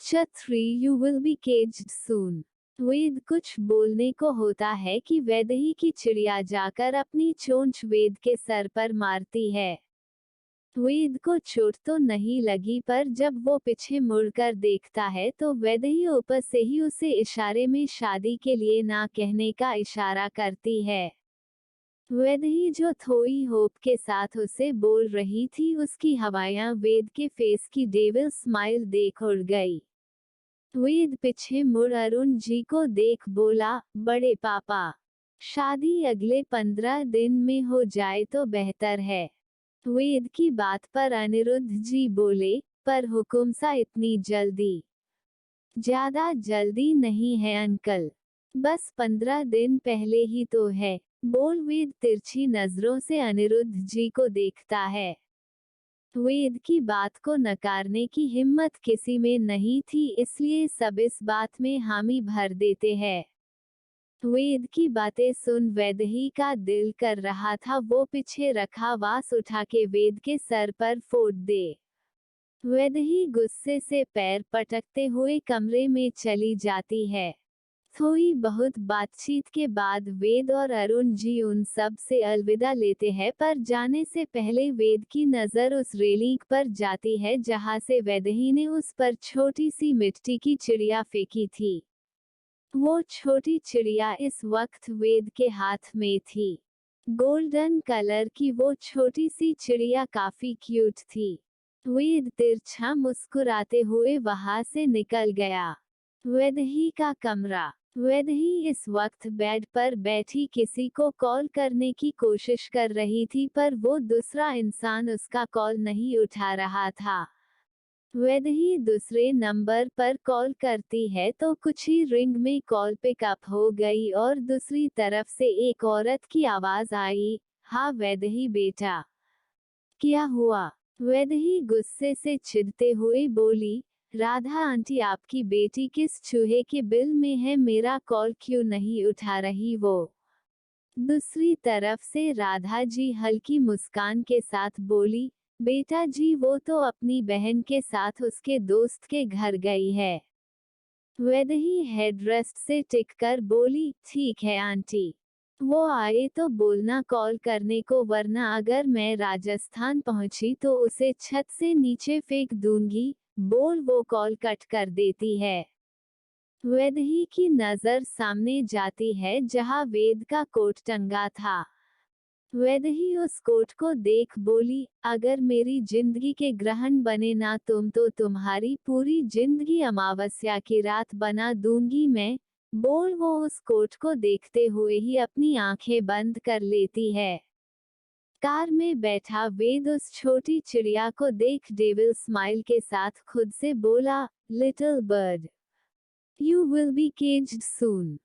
छतरी you will be caged सून। वेद कुछ बोलने को होता है कि वैदेही की चिड़िया जाकर अपनी चोंच वेद के सर पर मारती है। वेद को चोट तो नहीं लगी, पर जब वो पीछे मुड़कर देखता है तो वैदेही ऊपर से ही उसे इशारे में शादी के लिए ना कहने का इशारा करती है। वैदेही जो थोड़ी होप के साथ उसे बोल रही थी, उसकी हवायां वेद के फेस की डेविल स्माइल देख उड़ गई। वेद पीछे मुड़ अरुण जी को देख बोला, बड़े पापा, शादी अगले 15 दिन में हो जाए तो बेहतर है। वेद की बात पर अनिरुद्ध जी बोले, पर हुकुम सा इतनी जल्दी? ज्यादा जल्दी नहीं है अंकल, बस 15 दिन पहले ही तो है। बोल वेद तिरछी नजरों से अनिरुद्ध जी को देखता है। वेद की बात को नकारने की हिम्मत किसी में नहीं थी, इसलिए सब इस बात में हामी भर देते हैं। वेद की बातें सुन वैदेही का दिल कर रहा था वो पीछे रखा वास उठा के वेद के सर पर फोड़ दे। वैदेही गुस्से से पैर पटकते हुए कमरे में चली जाती है। थोड़ी बहुत बातचीत के बाद वेद और अरुण जी उन सब से अलविदा लेते हैं, पर जाने से पहले वेद की नज़र उस रेलिंग पर जाती है जहां से वैदेही ने उस पर छोटी सी मिट्टी की चिड़िया फेंकी थी। वो छोटी चिड़िया इस वक्त वेद के हाथ में थी। गोल्डन कलर की वो छोटी सी चिड़िया काफी क्यूट थी। वेद तिरछा मुस्कुराते हुए वहां से निकल गया। वैदेही का कमरा। वैदेही इस वक्त बेड पर बैठी किसी को कॉल करने की कोशिश कर रही थी, पर वो दूसरा इंसान उसका कॉल नहीं उठा रहा था। वैदेही दूसरे नंबर पर कॉल करती है तो कुछ ही रिंग में कॉल पिकअप हो गई और दूसरी तरफ से एक औरत की आवाज आई, हाँ वैदेही बेटा, क्या हुआ? वैदेही गुस्से से चिढ़ते हुए बोली, राधा आंटी आपकी बेटी किस चूहे के बिल में है, मेरा कॉल क्यों नहीं उठा रही वो? दूसरी तरफ से राधा जी हल्की मुस्कान के साथ बोली, बेटा जी वो तो अपनी बहन के साथ उसके दोस्त के घर गई है। वैदेही हेडरेस्ट से टिककर बोली, ठीक है आंटी, वो आए तो बोलना कॉल करने को, वरना अगर मैं राजस्थान पहुंची तो उसे छत से नीचे फेंक दूंगी। बोल वो कॉल कट कर देती है। वैदेही की नजर सामने जाती है जहां वेद का कोट टंगा था। वैदेही उस कोट को देख बोली, अगर मेरी जिंदगी के ग्रहण बने ना तुम तो तुम्हारी पूरी जिंदगी अमावस्या की रात बना दूंगी मैं। बोल वो उस कोट को देखते हुए ही अपनी आंखें बंद कर लेती है। कार में बैठा वेद उस छोटी चिड़िया को देख डेविल स्माइल के साथ खुद से बोला, little bird, you will be caged soon.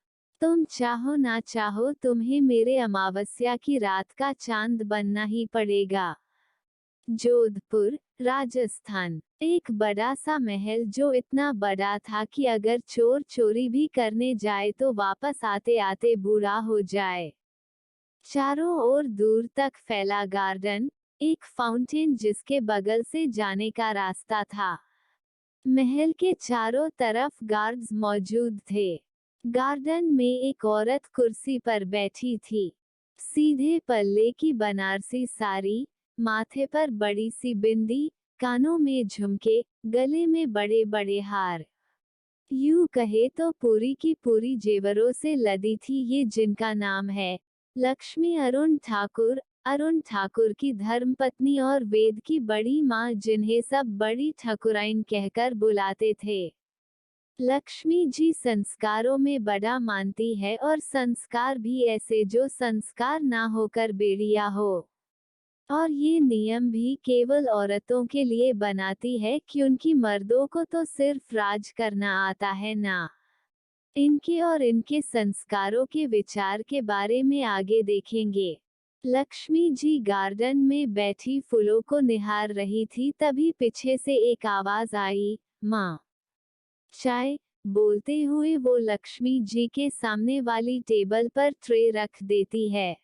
तुम चाहो ना चाहो तुम्हें मेरे अमावस्या की रात का चांद बनना ही पड़ेगा। जोधपुर, राजस्थान। एक बड़ा सा महल जो इतना बड़ा था कि अगर चोर चोरी भी करने जाए तो वापस आते आते बूढ़ा हो जाए। चारों ओर दूर तक फैला गार्डन, एक फाउंटेन जिसके बगल से जाने का रास्ता था। महल के चारों तरफ गार्ड्स मौजूद थे। गार्डन में एक औरत कुर्सी पर बैठी थी। सीधे पल्ले की बनारसी साड़ी, माथे पर बड़ी सी बिंदी, कानों में झुमके, गले में बड़े बड़े हार। यूं कहे तो पूरी की पूरी जेवरों से लदी थी ये, जिनका नाम है लक्ष्मी अरुण ठाकुर। अरुण ठाकुर की धर्मपत्नी और वेद की बड़ी माँ, जिन्हें सब बड़ी ठकुराइन कहकर बुलाते थे। लक्ष्मी जी संस्कारों में बड़ा मानती है, और संस्कार भी ऐसे जो संस्कार ना होकर बेड़िया हो। और ये नियम भी केवल औरतों के लिए बनाती है, क्योंकि मर्दों को तो सिर्फ राज करना आता है ना। इनके और इनके संस्कारों के विचार के बारे में आगे देखेंगे। लक्ष्मी जी गार्डन में बैठी फूलों को निहार रही थी, तभी पीछे से एक आवाज आई, माँ, चाय। बोलते हुए वो लक्ष्मी जी के सामने वाली टेबल पर ट्रे रख देती है।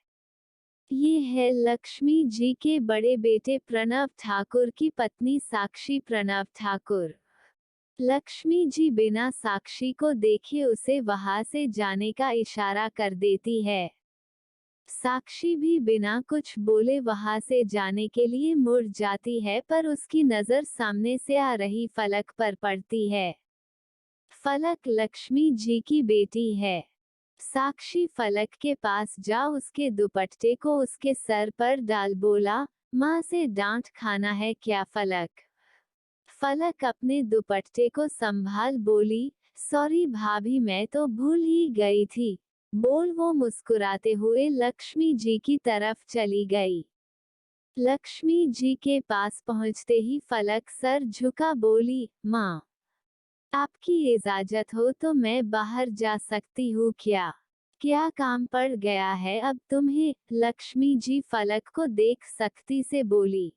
ये है लक्ष्मी जी के बड़े बेटे प्रणव ठाकुर की पत्नी साक्षी प्रणव ठाकुर। लक्ष्मी जी बिना साक्षी को देखे उसे वहां से जाने का इशारा कर देती है। साक्षी भी बिना कुछ बोले वहां से जाने के लिए मुड़ जाती है, पर उसकी नजर सामने से आ रही फलक पर पड़ती है। फलक लक्ष्मी जी की बेटी है। साक्षी फलक के पास जा उसके दुपट्टे को उसके सर पर डाल बोला, माँ से डांट खाना है क्या फलक? फलक अपने दुपट्टे को संभाल बोली, सॉरी भाभी मैं तो भूल ही गई थी। बोल वो मुस्कुराते हुए लक्ष्मी जी की तरफ चली गई। लक्ष्मी जी के पास पहुंचते ही फलक सर झुका बोली, माँ आपकी इजाजत हो तो मैं बाहर जा सकती हूँ क्या? क्या काम पड़ गया है अब तुम्हें? लक्ष्मी जी फलक को देख सख्ती से बोली।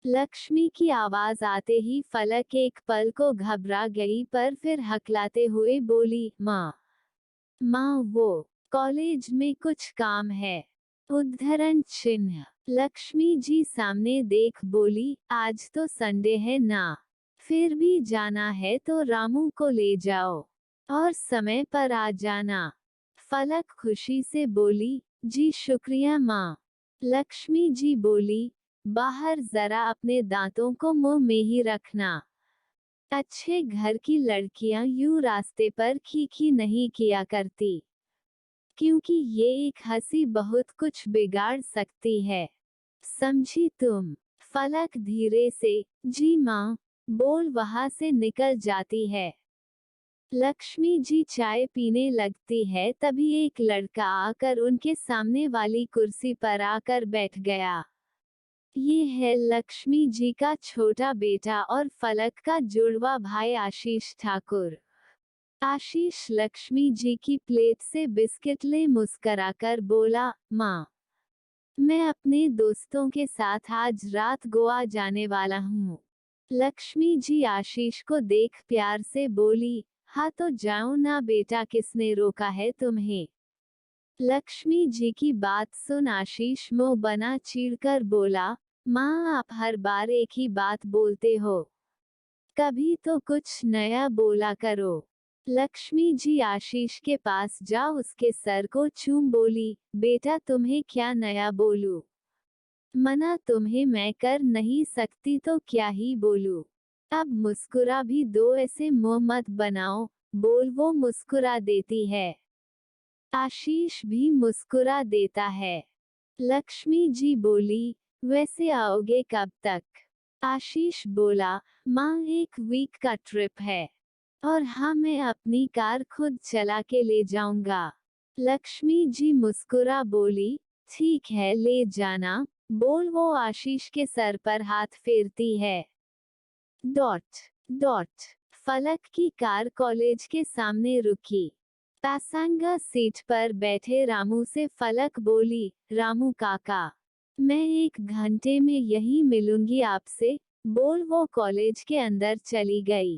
लक्ष्मी की आवाज आते ही फलक एक पल को घबरा गई, पर फिर हकलाते हुए बोली, माँ वो कॉलेज में कुछ काम है। उद्धरण चिन्ह। लक्ष्मी जी सामने देख बोली, आज तो संडे है ना, फिर भी जाना है तो रामू को ले जाओ और समय पर आ जाना। फलक खुशी से बोली, जी शुक्रिया माँ। लक्ष्मी जी बोली, बाहर जरा अपने दांतों को मुंह में ही रखना। अच्छे घर की लड़कियां यूं रास्ते पर खीखी नहीं किया करती, क्योंकि ये एक हंसी बहुत कुछ बिगाड़ सकती है। समझी तुम? फलक धीरे से, जी माँ, बोल वहां से निकल जाती है। लक्ष्मी जी चाय पीने लगती है, तभी एक लड़का आकर उनके सामने वाली कुर्सी पर आकर बैठ गया। ये है लक्ष्मी जी का छोटा बेटा और फलक का जुड़वा भाई आशीष ठाकुर। आशीष लक्ष्मी जी की प्लेट से बिस्किट ले मुस्कराकर बोला, माँ मैं अपने दोस्तों के साथ आज रात गोवा जाने वाला हूँ। लक्ष्मी जी आशीष को देख प्यार से बोली, हाँ तो जाओ ना बेटा, किसने रोका है तुम्हें? लक्ष्मी जी की बात सुन आशीष मुंह बना चीरकर बोला, माँ आप हर बार एक ही बात बोलते हो, कभी तो कुछ नया बोला करो। लक्ष्मी जी आशीष के पास जा उसके सर को चूम बोली, बेटा तुम्हें क्या नया बोलूं? मना तुम्हें मैं कर नहीं सकती तो क्या ही बोलूं? अब मुस्कुरा भी दो, ऐसे मुंह मत बनाओ। बोल वो मुस्कुरा देती है। आशीष भी मुस्कुरा देता है। लक्ष्मी जी बोली, वैसे आओगे कब तक? आशीष बोला, माँ एक वीक का ट्रिप है, और हाँ मैं अपनी कार खुद चला के ले जाऊंगा। लक्ष्मी जी मुस्कुरा बोली, ठीक है ले जाना। बोल वो आशीष के सर पर हाथ फेरती है। Dot dot. फलक की कार कॉलेज के सामने रुकी। पैसेंजर सीट पर बैठे रामू से फलक बोली, रामू काका मैं 1 घंटे में यहीं मिलूंगी आपसे। बोल वो कॉलेज के अंदर चली गई।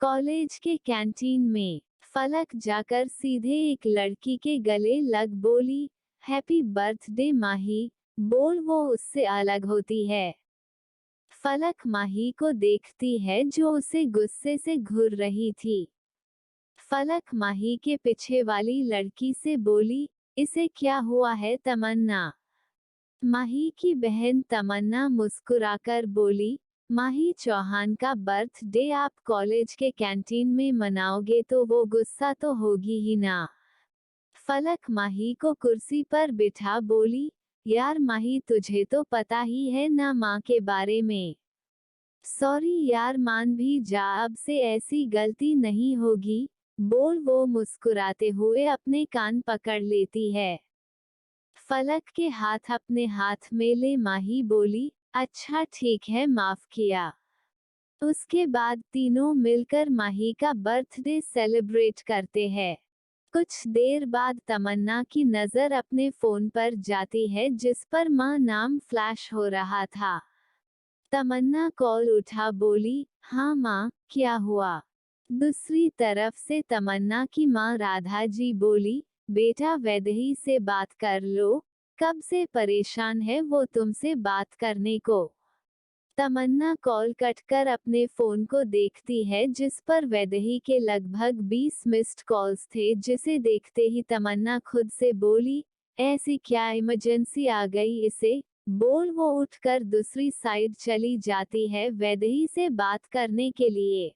कॉलेज के कैंटीन में फलक जाकर सीधे एक लड़की के गले लग बोली, हैप्पी बर्थडे माही। बोल वो उससे अलग होती है। फलक माही को देखती है जो उसे गुस्से से घूर रही थी। फलक माही के पीछे वाली लड़की से बोली, इसे क्या हुआ है तमन्ना? माही की बहन तमन्ना मुस्कुराकर बोली, माही चौहान का बर्थडे आप कॉलेज के कैंटीन में मनाओगे तो वो गुस्सा तो होगी ही ना। फलक माही को कुर्सी पर बिठा बोली, यार माही तुझे तो पता ही है ना माँ के बारे में। सॉरी यार मान भी जा, अब से ऐसी गलती नहीं होगी। बोल वो मुस्कुराते हुए अपने कान पकड़ लेती है। फलक के हाथ अपने हाथ में ले माही बोली, अच्छा ठीक है माफ किया। उसके बाद तीनों मिलकर माही का बर्थडे सेलिब्रेट करते हैं। कुछ देर बाद तमन्ना की नजर अपने फोन पर जाती है जिस पर माँ नाम फ्लैश हो रहा था। तमन्ना कॉल उठा बोली, हाँ माँ क्या हुआ? दूसरी तरफ से तमन्ना की माँ राधा जी बोली, बेटा वैदेही से बात कर लो, कब से परेशान है वो तुमसे बात करने को। तमन्ना कॉल कट कर अपने फोन को देखती है जिस पर वैदेही के लगभग 20 मिस्ड कॉल्स थे, जिसे देखते ही तमन्ना खुद से बोली, ऐसी क्या इमरजेंसी आ गई इसे। बोल वो उठकर दूसरी साइड चली जाती है वैदेही से बात करने के लिए।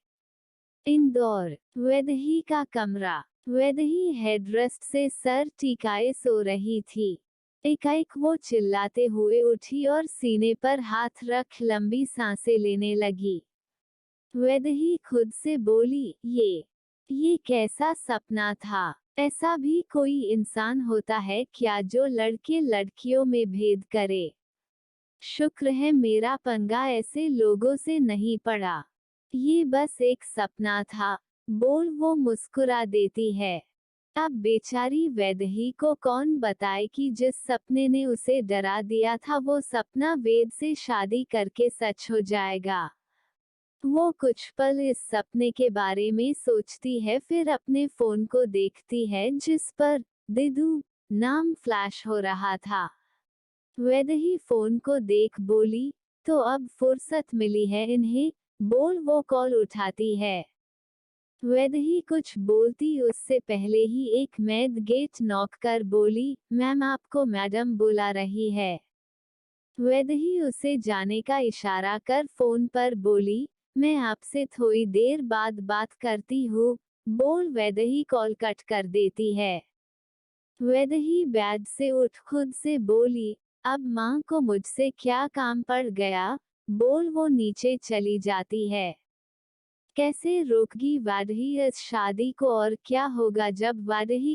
इंदौर, वैदेही का कमरा। वैदेही हेडरेस्ट से सर टिकाए सो रही थी। एकाएक वो चिल्लाते हुए उठी और सीने पर हाथ रख लंबी सांसें लेने लगी। वैदेही खुद से बोली, ये कैसा सपना था। ऐसा भी कोई इंसान होता है क्या जो लड़के लड़कियों में भेद करे। शुक्र है मेरा पंगा ऐसे लोगों से नहीं पड़ा। ये बस एक सपना था। बोल वो मुस्कुरा देती है। अब बेचारी वैदेही को कौन बताए कि जिस सपने ने उसे डरा दिया था वो सपना वेद से शादी करके सच हो जाएगा। वो कुछ पल इस सपने के बारे में सोचती है, फिर अपने फोन को देखती है जिस पर दिदू नाम फ्लैश हो रहा था। वैदेही फोन को देख बोली, तो अब फुर्सत मिली है इन्हें। बोल वो कॉल उठाती है। वैदेही कुछ बोलती उससे पहले ही एक मेड गेट नॉक कर बोली, मैम आपको मैडम बुला रही है। वैदेही उसे जाने का इशारा कर फोन पर बोली, मैं आपसे थोड़ी देर बाद बात करती हूँ। बोल वैदेही कॉल कट कर देती है। वैदेही बेड से उठ खुद से बोली, अब माँ को मुझसे क्या काम पड़ गया। बोल वो नीचे चली जाती है। कैसे रोकगी वैदेही इस शादी को, और क्या होगा जब वैदेही